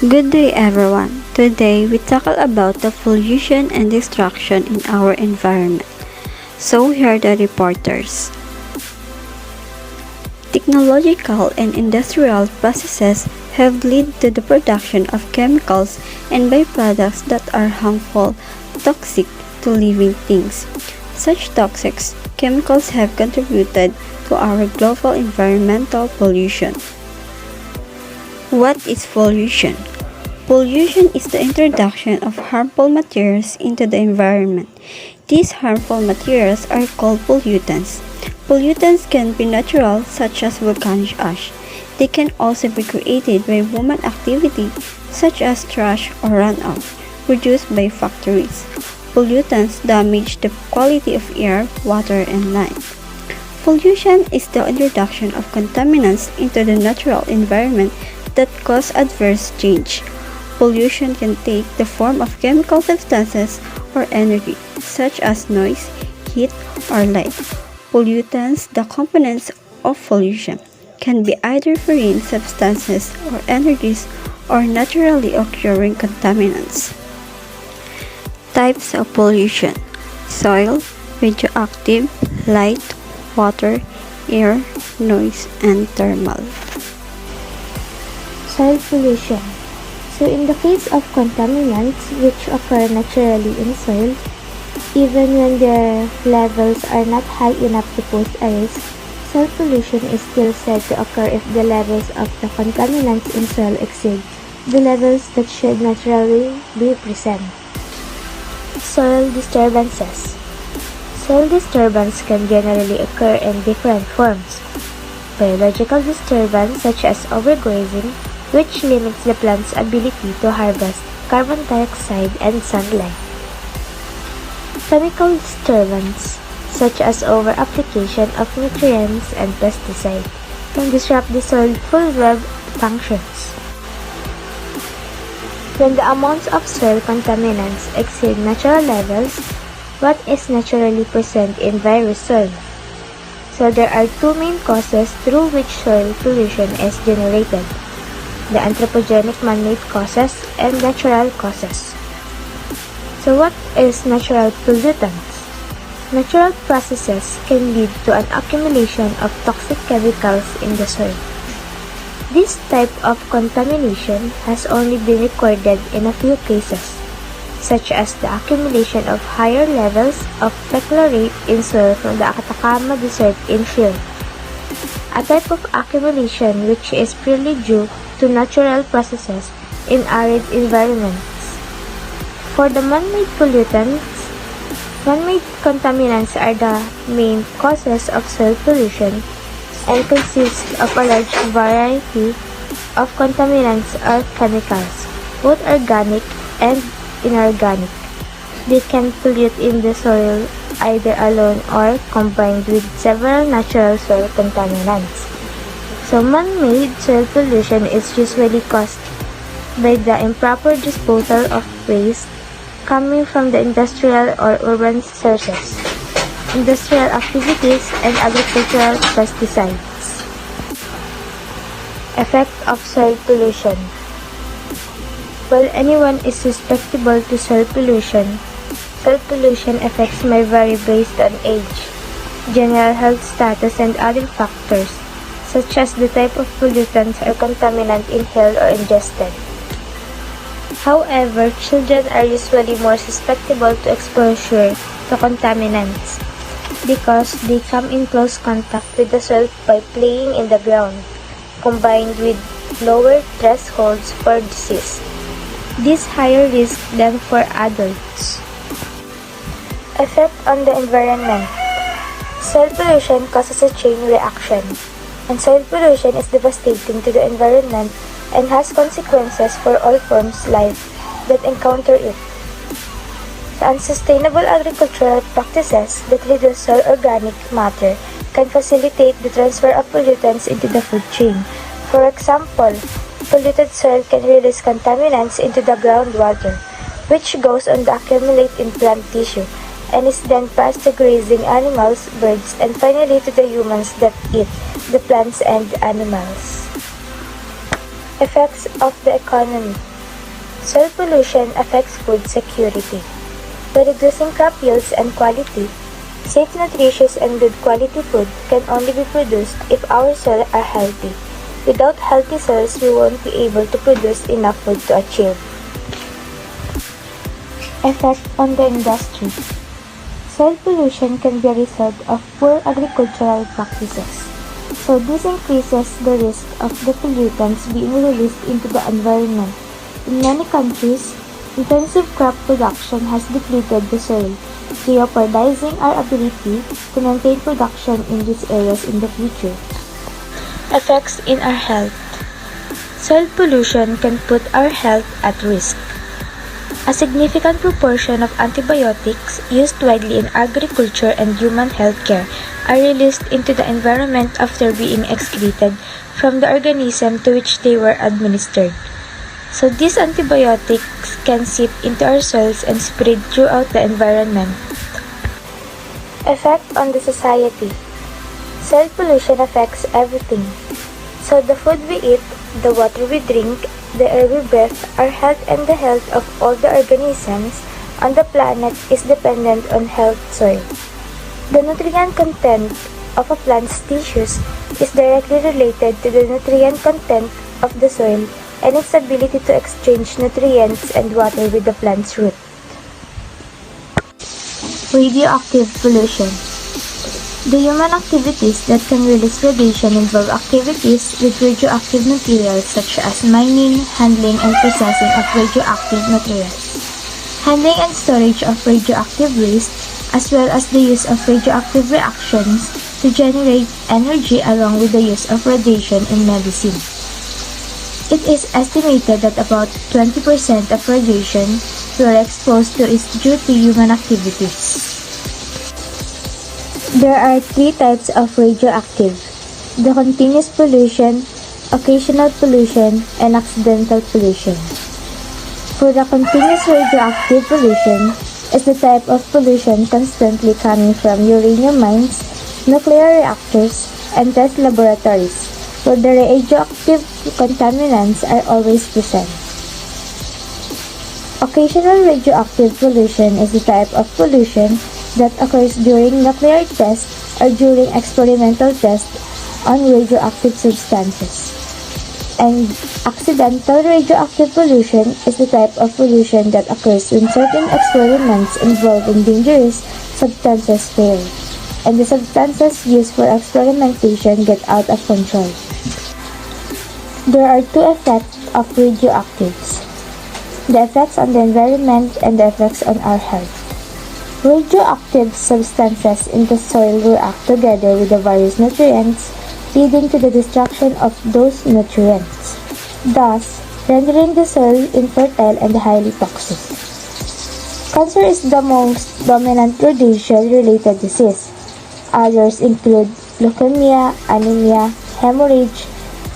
Good day everyone. Today we tackle about the pollution and destruction in our environment. So here are the reporters. Technological and industrial processes have led to the production of chemicals and byproducts that are harmful, toxic to living things. Such toxic chemicals have contributed to our global environmental pollution. What is pollution? Pollution is the introduction of harmful materials into the environment. These harmful materials are called pollutants. Pollutants can be natural, such as volcanic ash. They can also be created by human activity, such as trash or runoff, produced by factories. Pollutants damage the quality of air, water, and land. Pollution is the introduction of contaminants into the natural environment that cause adverse change. Pollution can take the form of chemical substances or energy, such as noise, heat, or light. Pollutants, the components of pollution, can be either foreign substances or energies or naturally occurring contaminants. Types of pollution: soil, radioactive, light, water, air, noise, and thermal. Soil pollution. So in the case of contaminants which occur naturally in soil, even when their levels are not high enough to pose a risk, soil pollution is still said to occur if the levels of the contaminants in soil exceed the levels that should naturally be present. Soil disturbances. Soil disturbance can generally occur in different forms. Biological disturbance such as overgrazing, which limits the plant's ability to harvest carbon dioxide and sunlight. Chemical disturbance, such as over-application of nutrients and pesticides, can disrupt the soil's full web functions. When the amounts of soil contaminants exceed natural levels, what is naturally present in various soil? So there are two main causes through which soil pollution is generated: the anthropogenic man-made causes and natural causes. So what is natural pollutants? Natural processes can lead to an accumulation of toxic chemicals in the soil. This type of contamination has only been recorded in a few cases, such as the accumulation of higher levels of perchlorate in soil from the Atacama Desert in Chile, a type of accumulation which is purely due to natural processes in arid environments. For the man-made pollutants, man-made contaminants are the main causes of soil pollution and consist of a large variety of contaminants or chemicals, both organic and inorganic. They can pollute in the soil either alone or combined with several natural soil contaminants. So man-made soil pollution is usually caused by the improper disposal of waste coming from the industrial or urban sources, industrial activities, and agricultural pesticides. Effect of soil pollution. While anyone is susceptible to soil pollution effects may vary based on age, general health status, and other factors, such as the type of pollutants or contaminant inhaled or ingested. However, children are usually more susceptible to exposure to contaminants because they come in close contact with the soil by playing in the ground, combined with lower thresholds for disease. This higher risk than for adults. Effect on the environment. Soil pollution causes a chain reaction, and soil pollution is devastating to the environment and has consequences for all forms of life that encounter it. The unsustainable agricultural practices that reduce soil organic matter can facilitate the transfer of pollutants into the food chain. For example, polluted soil can release contaminants into the groundwater, which goes on to accumulate in plant tissue and is then passed to grazing animals, birds, and finally to the humans that eat the plants and animals. Effects of the economy. Soil pollution affects food security. By reducing crop yields and quality, safe, nutritious, and good quality food can only be produced if our soil are healthy. Without healthy soils, we won't be able to produce enough food to achieve. Effect on the industry. Soil pollution can be a result of poor agricultural practices. So this increases the risk of the pollutants being released into the environment. In many countries, intensive crop production has depleted the soil, jeopardizing our ability to maintain production in these areas in the future. Effects in our health. Soil pollution can put our health at risk. A significant proportion of antibiotics used widely in agriculture and human healthcare are released into the environment after being excreted from the organism to which they were administered. So these antibiotics can seep into our soils and spread throughout the environment. Effect on the society. Soil pollution affects everything. So the food we eat, the water we drink, the air we breathe, our health and the health of all the organisms on the planet is dependent on healthy soil. The nutrient content of a plant's tissues is directly related to the nutrient content of the soil and its ability to exchange nutrients and water with the plant's root. Radioactive pollution. The human activities that can release radiation involve activities with radioactive materials such as mining, handling, and processing of radioactive materials, handling and storage of radioactive waste, as well as the use of radioactive reactions to generate energy along with the use of radiation in medicine. It is estimated that about 20% of radiation we are exposed to is due to human activities. There are three types of radioactive: the continuous pollution, occasional pollution, and accidental pollution. For the continuous radioactive pollution is the type of pollution constantly coming from uranium mines, nuclear reactors, and test laboratories, where the radioactive contaminants are always present. Occasional radioactive pollution is the type of pollution that occurs during nuclear tests or during experimental tests on radioactive substances. And accidental radioactive pollution is the type of pollution that occurs when certain experiments involving dangerous substances fail, and the substances used for experimentation get out of control. There are two effects of radioactives: the effects on the environment and the effects on our health. Radioactive substances in the soil react together with the various nutrients, leading to the destruction of those nutrients, thus rendering the soil infertile and highly toxic. Cancer is the most dominant radiation-related disease. Others include leukemia, anemia, hemorrhage,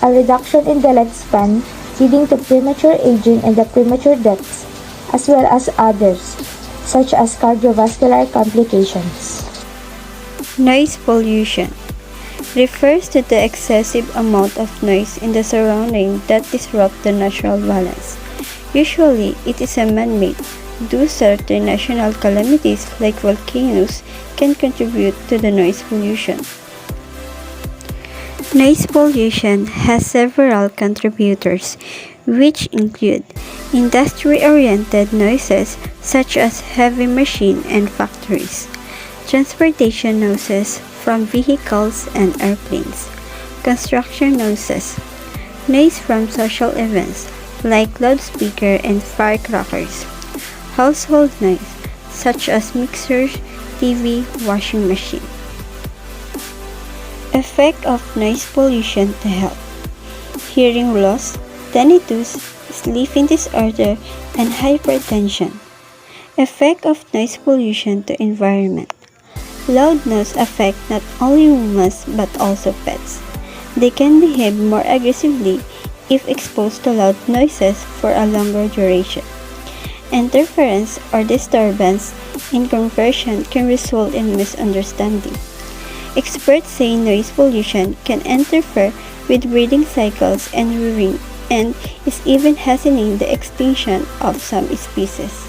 a reduction in the lifespan leading to premature aging and the premature deaths, as well as others, such as cardiovascular complications. Noise pollution refers to the excessive amount of noise in the surrounding that disrupt the natural balance. Usually, it is a man-made, though certain natural calamities like volcanoes can contribute to the noise pollution. Noise pollution has several contributors, which include industry-oriented noises such as heavy machine and factories, transportation noises from vehicles and airplanes, construction noises, noise from social events like loudspeaker and firecrackers, household noise such as mixers, TV, washing machine. Effect of noise pollution to health: hearing loss, tinnitus, sleeping disorder, and hypertension. Effect of noise pollution to environment: loud noise affect not only humans but also pets. They can behave more aggressively if exposed to loud noises for a longer duration. Interference or disturbance in conversation can result in misunderstanding. Experts say noise pollution can interfere with breathing cycles and and is even hastening the extinction of some species.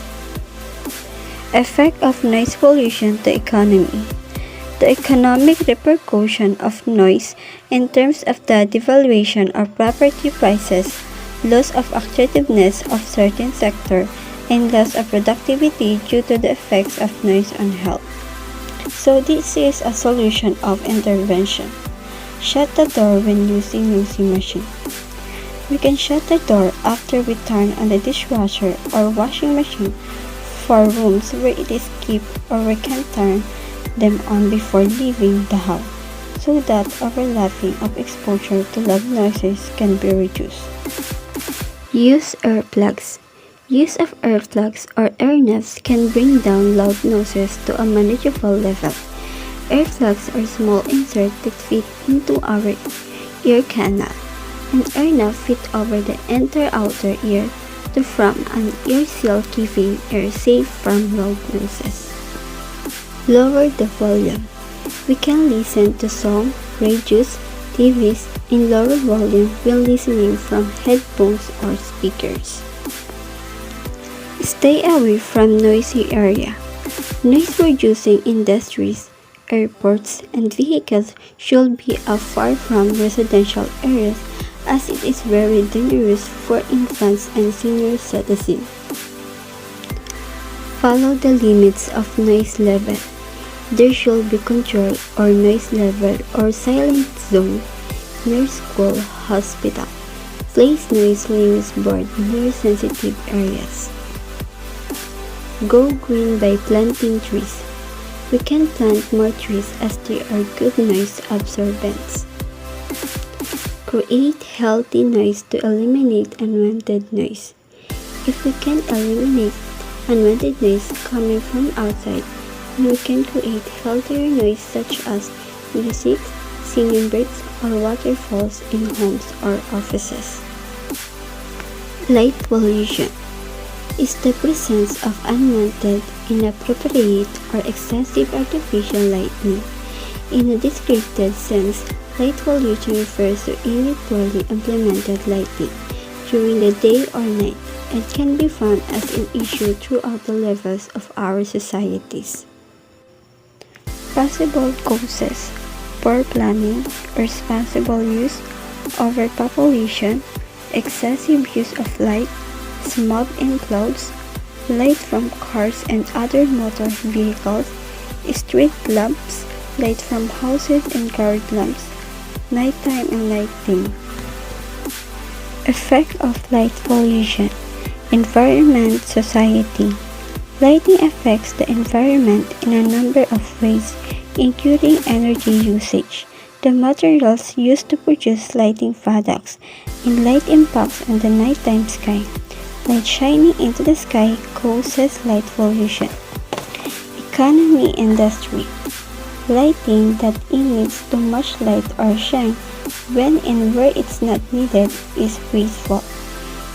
Effect of noise pollution to economy. The economic repercussion of noise in terms of the devaluation of property prices, loss of attractiveness of certain sector, and loss of productivity due to the effects of noise on health. So this is a solution of intervention. Shut the door when using machine. We can shut the door after we turn on the dishwasher or washing machine for rooms where it is kept, or we can turn them on before leaving the house so that overlapping of exposure to loud noises can be reduced. Use earplugs. Use of earplugs or earmuffs can bring down loud noises to a manageable level. Earplugs are small inserts that fit into our ear canal. An earmuff fit over the entire outer ear to form an ear seal, keeping air safe from loud noises. Lower the volume. We can listen to songs, radios, TVs in lower volume when listening from headphones or speakers. Stay away from noisy area. Noise-producing industries, airports, and vehicles should be far from residential areas, as it is very dangerous for infants and senior citizens. Follow the limits of noise level. There should be control or noise level or silent zone near school, hospital. Place noise limits board near sensitive areas. Go green by planting trees. We can plant more trees as they are good noise absorbents. Create healthy noise to eliminate unwanted noise. If we can eliminate unwanted noise coming from outside, we can create healthier noise such as music, singing birds, or waterfalls in homes or offices. Light pollution is the presence of unwanted, inappropriate, or excessive artificial lighting. In a descriptive sense, light pollution refers to any poorly implemented lighting during the day or night and can be found as an issue throughout the levels of our societies. Possible causes: poor planning, irresponsible use, overpopulation, excessive use of light, smoke and clouds, light from cars and other motor vehicles, street lamps, light from houses and car lamps, nighttime and lighting. Effect of light pollution. Environment, society. Lighting affects the environment in a number of ways, including energy usage, the materials used to produce lighting products, and light impacts on the nighttime sky. Light shining into the sky causes light pollution. Economy, industry. Lighting that emits too much light or shine when and where it's not needed is wasteful.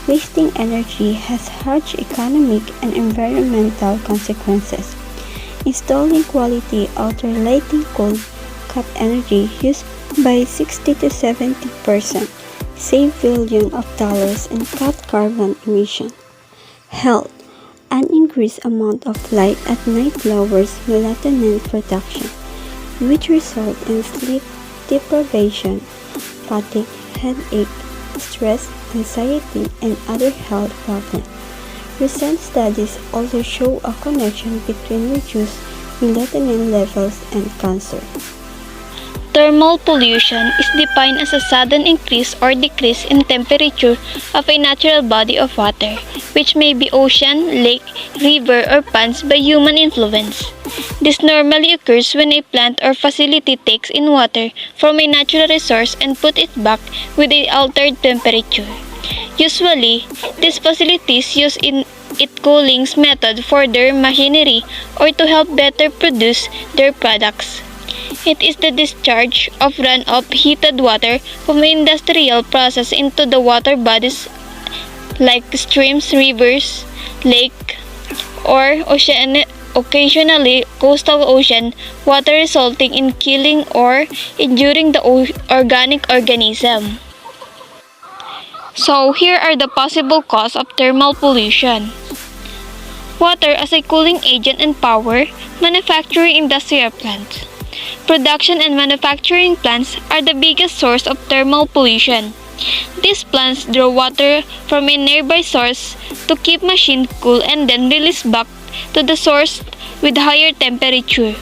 Wasting energy has harsh economic and environmental consequences. Installing quality outer lighting could cut energy use by 60 to 70%, save billions of dollars, and cut carbon emission. Health. An increased amount of light at night lowers melatonin production, which result in sleep deprivation, fatigue, headache, stress, anxiety, and other health problems. Recent studies also show a connection between reduced melatonin levels and cancer. Thermal pollution is defined as a sudden increase or decrease in temperature of a natural body of water, which may be ocean, lake, river, or ponds by human influence. This normally occurs when a plant or facility takes in water from a natural resource and put it back with a altered temperature. Usually, these facilities use it cooling method for their machinery or to help better produce their products. It is the discharge of runoff heated water from an industrial process into the water bodies like streams, rivers, lake, or occasionally coastal ocean water, resulting in killing or injuring the organic organism. So here are the possible causes of thermal pollution. Water as a cooling agent and power, manufacturing industrial plants. Production and manufacturing plants are the biggest source of thermal pollution. These plants draw water from a nearby source to keep machine cool and then release back to the source with higher temperature.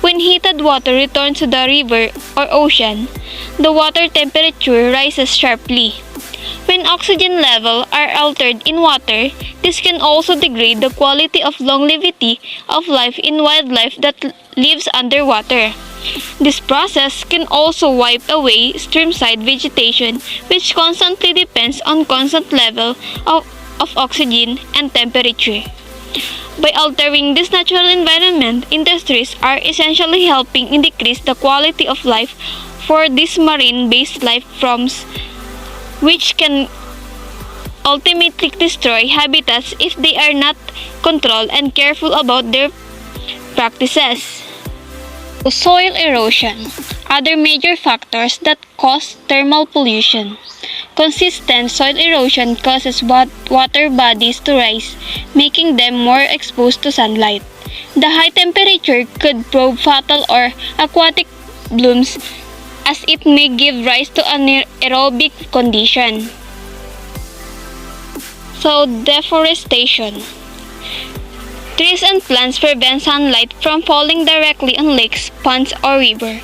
When heated water returns to the river or ocean, the water temperature rises sharply. When oxygen levels are altered in water, this can also degrade the quality of longevity of life in wildlife that lives underwater. This process can also wipe away streamside vegetation, which constantly depends on constant level of oxygen and temperature. By altering this natural environment, industries are essentially helping in decrease the quality of life for these marine-based life forms, which can ultimately destroy habitats if they are not controlled and careful about their practices. Soil erosion. Other major factors that cause thermal pollution. Consistent soil erosion causes water bodies to rise, making them more exposed to sunlight. The high temperature could prove fatal or aquatic blooms, as it may give rise to anaerobic condition. So, deforestation. Trees and plants prevent sunlight from falling directly on lakes, ponds, or rivers.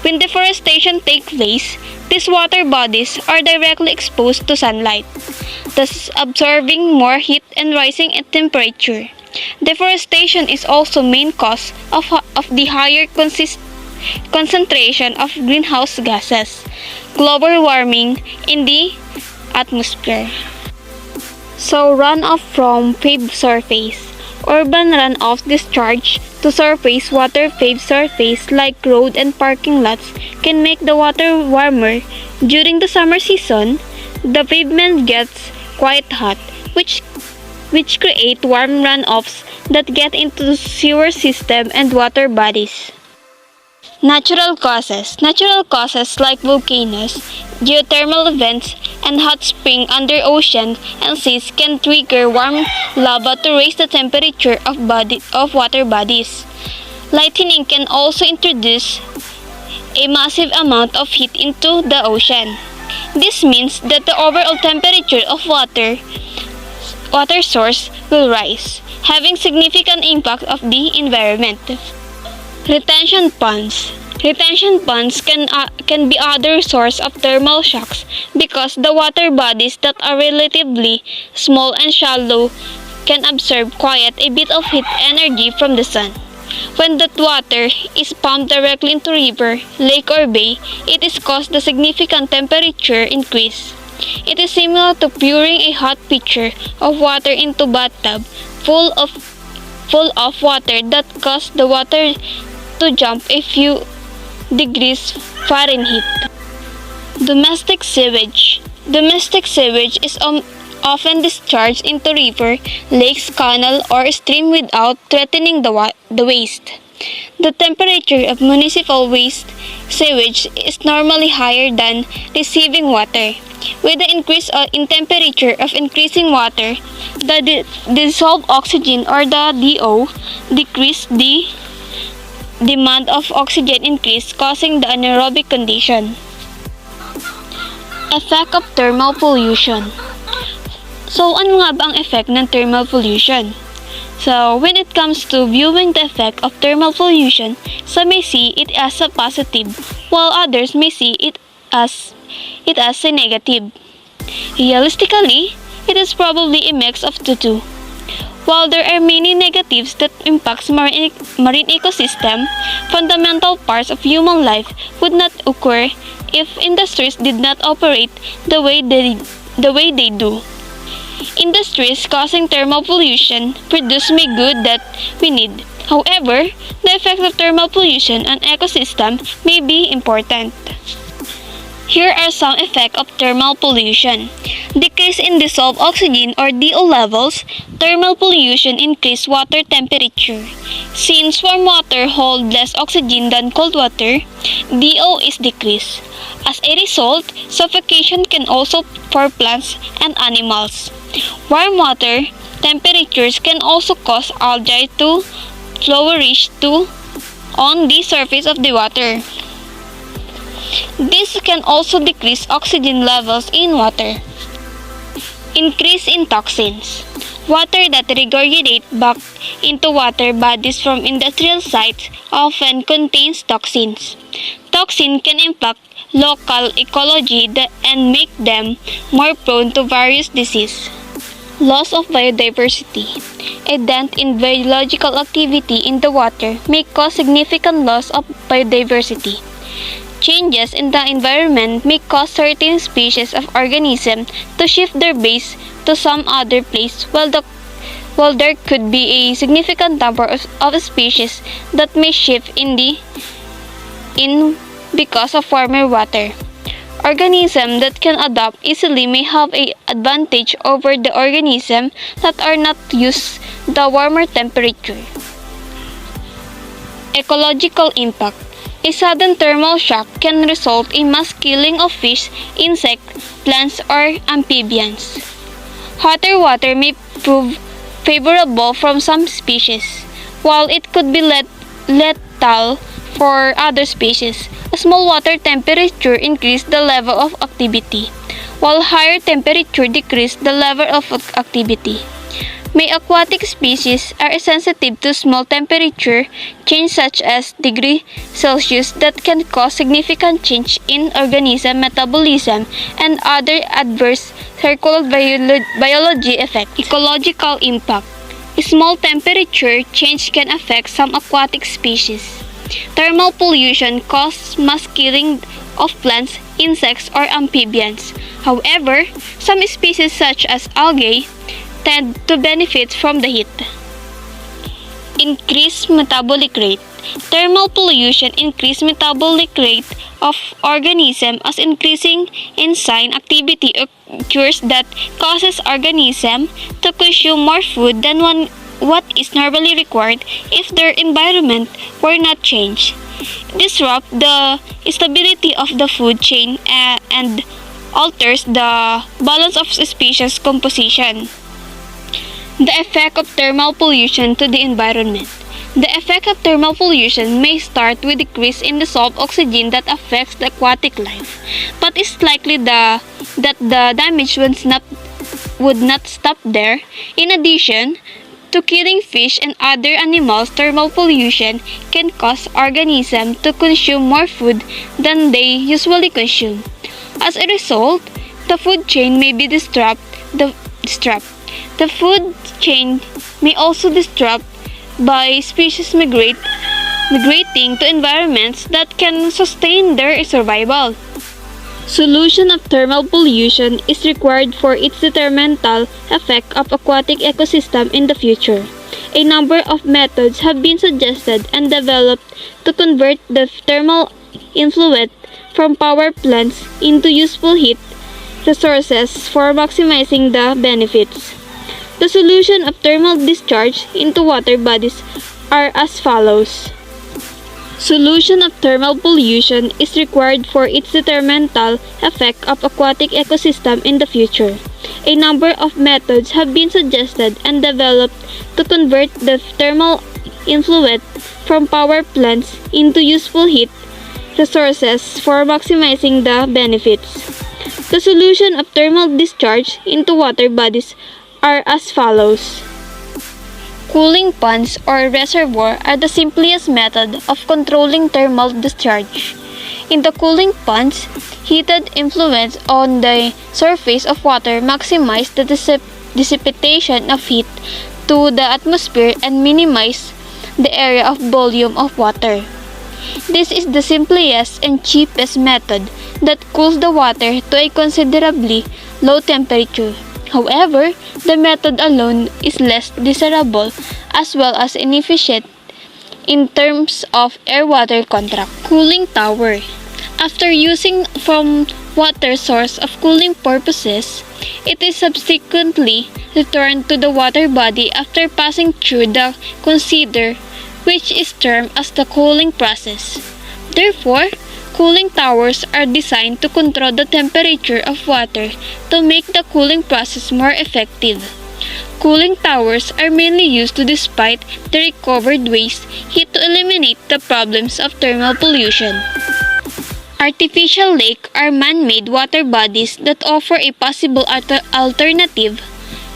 When deforestation takes place, these water bodies are directly exposed to sunlight, thus absorbing more heat and rising in temperature. Deforestation is also main cause of the higher concentration of greenhouse gases, global warming in the atmosphere. So, runoff from paved surface. Urban runoff discharge to surface water. Paved surface like road and parking lots can make the water warmer. During the summer season, the pavement gets quite hot, which create warm runoffs that get into the sewer system and water bodies. Natural causes. Natural causes like volcanoes, geothermal events, and hot spring under ocean and seas can trigger warm lava to raise the temperature of water bodies. Lightning can also introduce a massive amount of heat into the ocean. This means that the overall temperature of water source will rise, having significant impact of the environment. Retention ponds. Retention ponds can be other source of thermal shocks because the water bodies that are relatively small and shallow can absorb quite a bit of heat energy from the sun. When that water is pumped directly into river, lake or bay, it is caused a significant temperature increase. It is similar to pouring a hot pitcher of water into bathtub full of water that causes the water to jump a few degrees Fahrenheit. Domestic sewage. Domestic sewage is often discharged into river, lakes, canal, or stream without threatening the waste. The temperature of municipal waste sewage is normally higher than receiving water. With the increase in temperature of increasing water, the dissolved oxygen or the DO decrease, the demand of oxygen increase, causing the anaerobic condition. Effect of thermal pollution. So, ano nga ba ang effect ng thermal pollution? So, when it comes to viewing the effect of thermal pollution, some may see it as a positive, while others may see it as a negative. Realistically, it is probably a mix of the two. While there are many negatives that impacts marine ecosystem, fundamental parts of human life would not occur if industries did not operate the way they do. Industries causing thermal pollution produce me good that we need. However, the effect of thermal pollution on ecosystem may be important. Here are some effects of thermal pollution. Decrease in dissolved oxygen or DO levels. Thermal pollution increase water temperature. Since warm water holds less oxygen than cold water, DO is decreased. As a result, suffocation can also for plants and animals. Warm water temperatures can also cause algae to flourish on the surface of the water. This can also decrease oxygen levels in water. Increase in toxins. Water that regurgitate back into water bodies from industrial sites often contains toxins. Toxin can impact local ecology and make them more prone to various diseases. Loss of biodiversity. A dent in biological activity in the water may cause significant loss of biodiversity. Changes in the environment may cause certain species of organisms to shift their base to some other place, while there could be a significant number of species that may shift in because of warmer water. Organisms that can adapt easily may have an advantage over the organisms that are not used to the warmer temperature. Ecological impact. A sudden thermal shock can result in mass killing of fish, insects, plants, or amphibians. Hotter water may prove favorable for some species, while it could be lethal for other species. A small water temperature increases the level of activity, while higher temperature decreases the level of activity. May aquatic species are sensitive to small temperature change such as degree Celsius that can cause significant change in organism metabolism and other adverse circular biology effects. Ecological impact. A small temperature change can affect some aquatic species. Thermal pollution causes mass killing of plants, insects, or amphibians. However, some species such as algae tend to benefit from the heat. Increased metabolic rate. Thermal pollution increases metabolic rate of organisms as increasing enzyme activity occurs that causes organisms to consume more food than what is normally required if their environment were not changed. Disrupt the stability of the food chain and alters the balance of species composition. The effect of thermal pollution to the environment. The effect of thermal pollution may start with decrease in dissolved oxygen that affects the aquatic life, but it's likely that the damage would not stop there. In addition to killing fish and other animals, thermal pollution can cause organisms to consume more food than they usually consume. As a result, the food chain may be disrupted. The food chain may also disrupt by species migrating to environments that can sustain their survival. Solution of thermal pollution is required for its detrimental effect of aquatic ecosystem in the future. A number of methods have been suggested and developed to convert the thermal influence from power plants into useful heat resources for maximizing the benefits. The solution of thermal discharge into water bodies are as follows. Solution of thermal pollution is required for its detrimental effect of aquatic ecosystem in the future. A number of methods have been suggested and developed to convert the thermal influence from power plants into useful heat resources for maximizing the benefits. The solution of thermal discharge into water bodies are as follows. Cooling ponds or reservoir are the simplest method of controlling thermal discharge. In the cooling ponds, heated influence on the surface of water maximize the dissipation of heat to the atmosphere and minimize the area of volume of water. This is the simplest and cheapest method that cools the water to a considerably low temperature. However, the method alone is less desirable as well as inefficient in terms of air-water contract. Cooling tower. After using from water source of cooling purposes, it is subsequently returned to the water body after passing through the consider, which is termed as the cooling process. Therefore, cooling towers are designed to control the temperature of water to make the cooling process more effective. Cooling towers are mainly used to dissipate the recovered waste heat to eliminate the problems of thermal pollution. Artificial lakes are man-made water bodies that offer a possible alternative.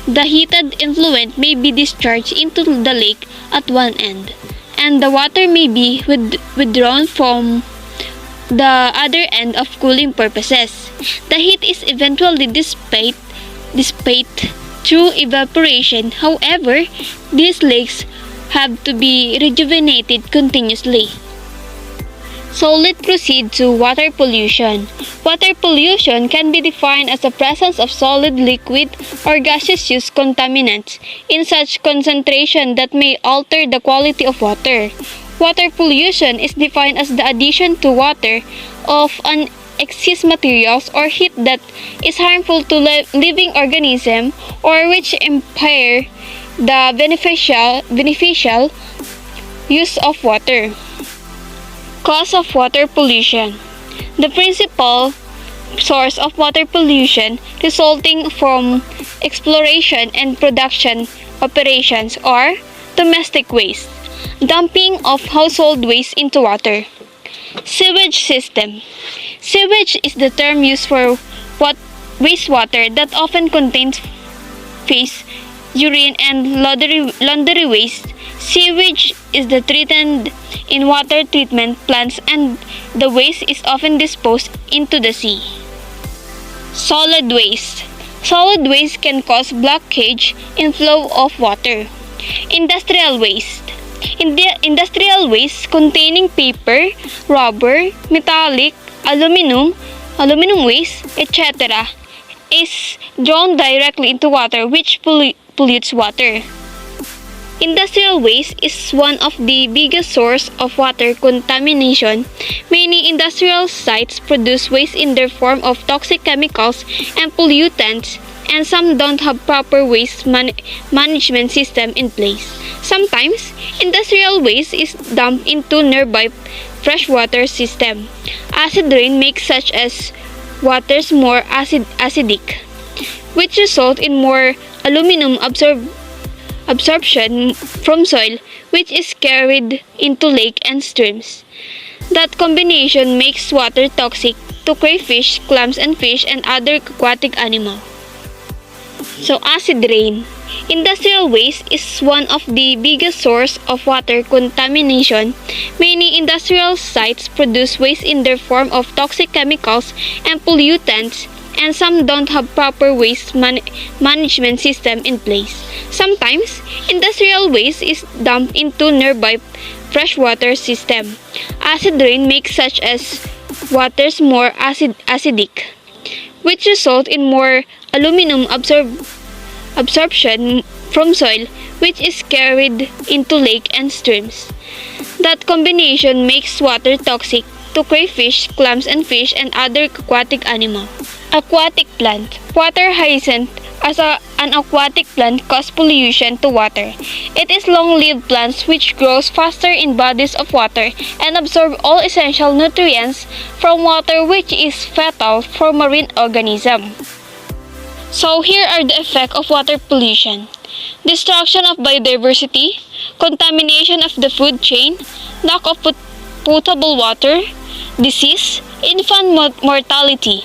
The heated effluent may be discharged into the lake at one end, and the water may be withdrawn from the other end of cooling purposes. The heat is eventually dissipated through evaporation. However, these lakes have to be rejuvenated continuously. So let's proceed to water pollution. Water pollution can be defined as the presence of solid, liquid, or gaseous contaminants in such concentration that may alter the quality of water. Water pollution is defined as the addition to water of an excess materials or heat that is harmful to living organisms or which impair the beneficial use of water. Cause of water pollution. The principal source of water pollution resulting from exploration and production operations are domestic waste, dumping of household waste into water. Sewage system. Sewage is the term used for wastewater that often contains feces, urine, and laundry waste. Sewage is treated in water treatment plants and the waste is often disposed into the sea. Solid waste. Solid waste can cause blockage in flow of water. Industrial waste. Industrial waste containing paper, rubber, metallic, aluminum waste, etc. is drawn directly into water which pollutes water. Industrial waste is one of the biggest sources of water contamination. Many industrial sites produce waste in the form of toxic chemicals and pollutants, and some don't have proper waste management system in place. Sometimes, industrial waste is dumped into nearby freshwater system. Acid rain makes such as waters more acidic, which result in more aluminum absorption from soil, which is carried into lake and streams. That combination makes water toxic to crayfish, clams, and fish and other aquatic animals. So, acid rain. Industrial waste is one of the biggest sources of water contamination. Many industrial sites produce waste in the form of toxic chemicals and pollutants, and some don't have proper waste management system in place. Sometimes, industrial waste is dumped into nearby freshwater system. Acid rain makes such as waters more acidic, which result in more aluminum absorption from soil, which is carried into lake and streams. That combination makes water toxic to crayfish, clams, and fish and other aquatic animals. Aquatic plant. Water hyacinth as an aquatic plant causes pollution to water. It is long-lived plants which grows faster in bodies of water and absorb all essential nutrients from water, which is vital for marine organisms. So here are the effects of water pollution. Destruction of biodiversity, contamination of the food chain, lack of potable water, disease, infant mortality,